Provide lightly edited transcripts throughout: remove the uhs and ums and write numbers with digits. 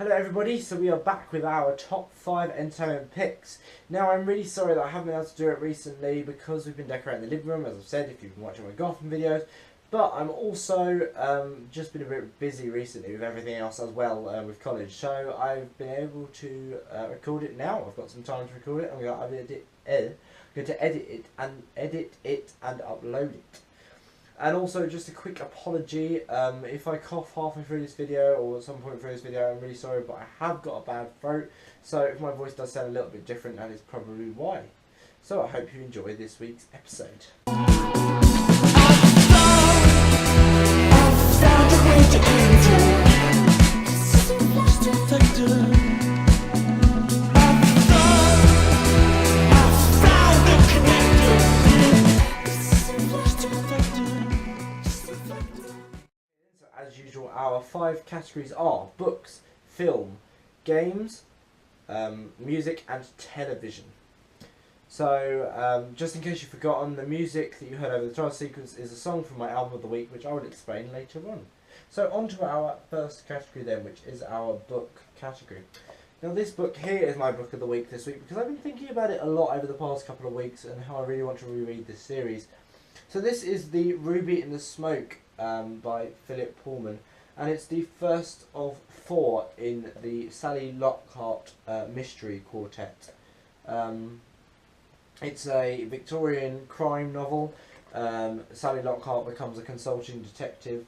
Hello everybody, so we are back with our top 5 entertainment picks. Now I'm really sorry that I haven't been able to do it recently because we've been decorating the living room, as I've said if you've been watching my Gotham videos. But I'm also just been a bit busy recently with everything else as well with college. So I've been able to record it now. I've got some time to record it. I'm going to edit it and upload it. And also, just a quick apology, if I cough halfway through this video or at some point through this video, I'm really sorry, but I have got a bad throat, so if my voice does sound a little bit different, that is probably why. So I hope you enjoy this week's episode. As usual, our 5 categories are books, film, games, music and television. So, just in case you've forgotten, the music that you heard over the title sequence is a song from my album of the week, which I will explain later on. So on to our first category then, which is our book category. Now this book here is my book of the week this week because I've been thinking about it a lot over the past couple of weeks and how I really want to reread this series. So this is the Ruby in the Smoke by Philip Pullman, and it's the first of 4 in the Sally Lockhart mystery quartet. It's a Victorian crime novel. Sally Lockhart becomes a consulting detective,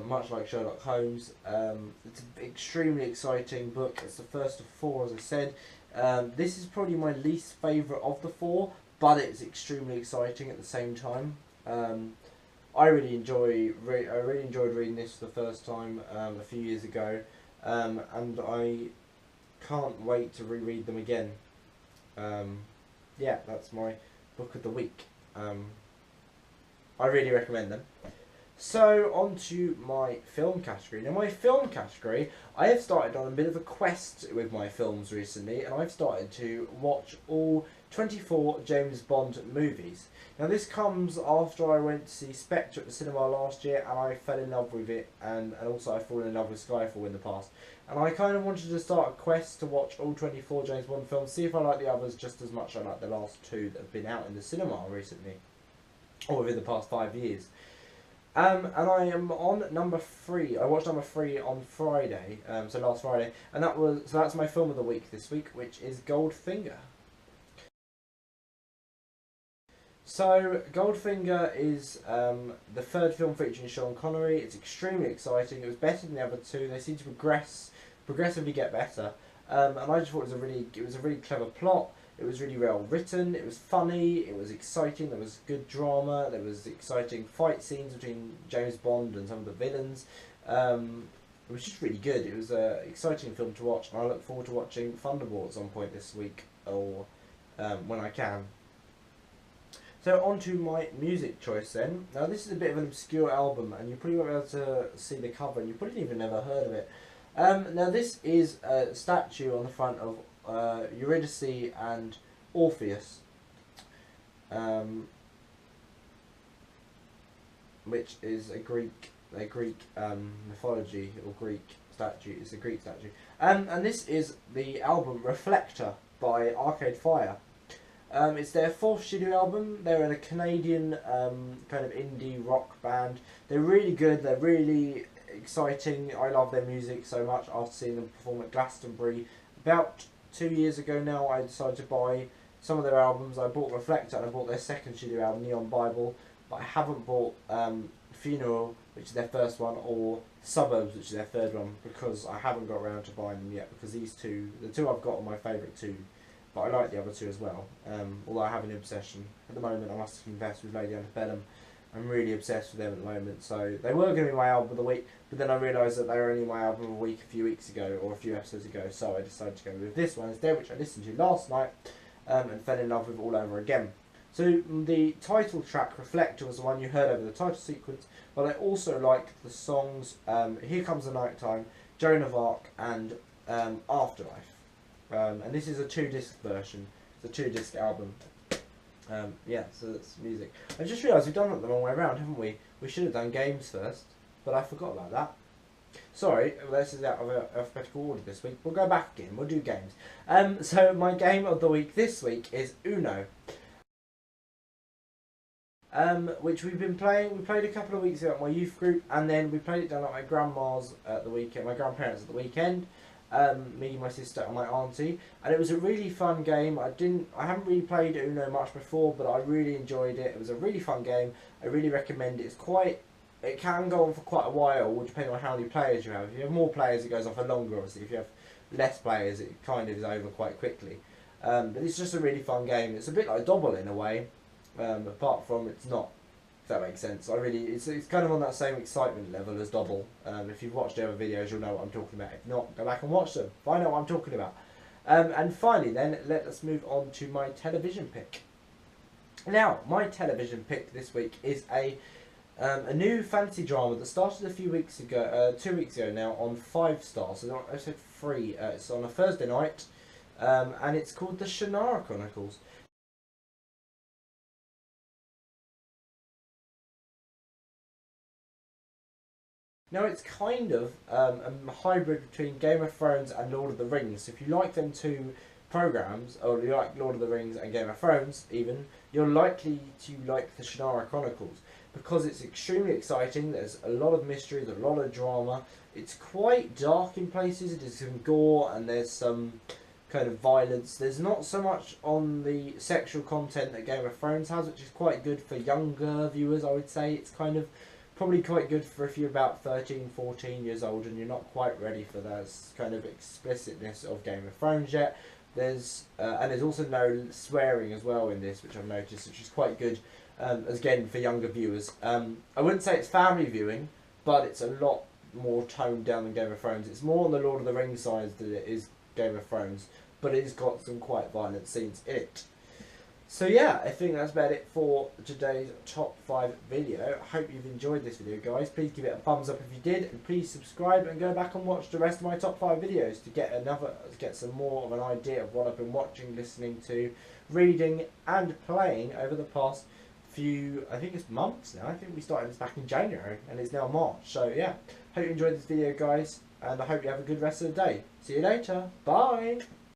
much like Sherlock Holmes. It's an extremely exciting book. It's the first of 4, as I said. This is probably my least favourite of the 4, but it's extremely exciting at the same time. I really enjoyed reading this for the first time a few years ago, and I can't wait to reread them again. Yeah, that's my book of the week. I really recommend them. So, on to my film category. Now, my film category, I have started on a bit of a quest with my films recently, and I've started to watch all 24 James Bond movies. Now, this comes after I went to see Spectre at the cinema last year, and I fell in love with it, and also I've fallen in love with Skyfall in the past. And I kind of wanted to start a quest to watch all 24 James Bond films, see if I like the others just as much as I like the last 2 that have been out in the cinema recently, or within the past 5 years. And I am on number 3. I watched number 3 on Friday, so last Friday, and that's my film of the week this week, which is Goldfinger. So Goldfinger is the 3rd film featuring Sean Connery. It's extremely exciting. It was better than the other 2. They seem to progressively get better, and I just thought it was a really clever plot. It was really well written, it was funny, it was exciting, there was good drama, there was exciting fight scenes between James Bond and some of the villains. It was just really good. It was an exciting film to watch, and I look forward to watching Thunderbolts at some point this week, or when I can. So on to my music choice then. Now this is a bit of an obscure album, and you probably won't be able to see the cover, and you probably even never heard of it. Now this is a statue on the front of Eurydice and Orpheus, which is a Greek mythology or Greek statue. It's a Greek statue, and this is the album Reflector by Arcade Fire. It's their 4th studio album. They're a Canadian kind of indie rock band. They're really good. They're really exciting. I love their music so much. After seeing them perform at Glastonbury about 2 years ago now, I decided to buy some of their albums. I bought Reflector and I bought their 2nd studio album, Neon Bible, but I haven't bought Funeral, which is their 1st one, or Suburbs, which is their 3rd one, because I haven't got around to buying them yet, because the 2 I've got are my favourite 2, but I like the other 2 as well, although I have an obsession. At the moment, I must confess, with Lady Antebellum. I'm really obsessed with them at the moment. So they were going to be my album of the week, but then I realised that they were only my album of the week a few weeks ago, or a few episodes ago, so I decided to go with this one instead, which I listened to last night, and fell in love with all over again. So the title track, Reflector, was the one you heard over the title sequence, but I also like the songs Here Comes the Nighttime, Joan of Arc, and Afterlife. And this is a 2-disc version. It's a 2-disc album. Yeah, so that's music. I just realised we've done it the wrong way around, haven't we? We should have done games first, but I forgot about that. Sorry, this is out of alphabetical order this week. We'll go back again. We'll do games. So my game of the week this week is Uno. Which we've been playing. We played a couple of weeks ago at my youth group, and then we played it down at my grandma's at the weekend, my grandparents at the weekend. Me, my sister, and my auntie, and it was a really fun game. I haven't really played Uno much before, but I really enjoyed it. It was a really fun game. I really recommend it. It can go on for quite a while, depending on how many players you have. If you have more players, it goes on for longer. Obviously, if you have less players, it kind of is over quite quickly. But it's just a really fun game. It's a bit like Dobble in a way. Apart from it's not, if that makes sense. It's kind of on that same excitement level as Dobble. If you've watched the other videos, you'll know what I'm talking about. If not, go back and watch them. Find out what I'm talking about. And finally then, let us move on to my television pick. Now, my television pick this week is a new fantasy drama that started a few weeks ago, 2 weeks ago now, on 5 Stars. So I said 3. It's on a Thursday night, and it's called The Shannara Chronicles. Now it's kind of a hybrid between Game of Thrones and Lord of the Rings. So if you like them two programs, or you like Lord of the Rings and Game of Thrones even, you're likely to like the Shannara Chronicles, because it's extremely exciting. There's a lot of mystery, there's a lot of drama. It's quite dark in places. There's some gore and there's some kind of violence. There's not so much on the sexual content that Game of Thrones has, which is quite good for younger viewers, I would say. It's kind of probably quite good for if you're about 13, 14 years old and you're not quite ready for that kind of explicitness of Game of Thrones yet. There's also no swearing as well in this, which I've noticed, which is quite good, again, for younger viewers. I wouldn't say it's family viewing, but it's a lot more toned down than Game of Thrones. It's more on the Lord of the Rings side than it is Game of Thrones, but it's got some quite violent scenes in it. So yeah, I think that's about it for today's top 5 video. I hope you've enjoyed this video, guys. Please give it a thumbs up if you did, and please subscribe and go back and watch the rest of my top 5 videos to get some more of an idea of what I've been watching, listening to, reading and playing over the past few, I think it's months now. I think we started this back in January and it's now March. So yeah, hope you enjoyed this video, guys, and I hope you have a good rest of the day. See you later. Bye.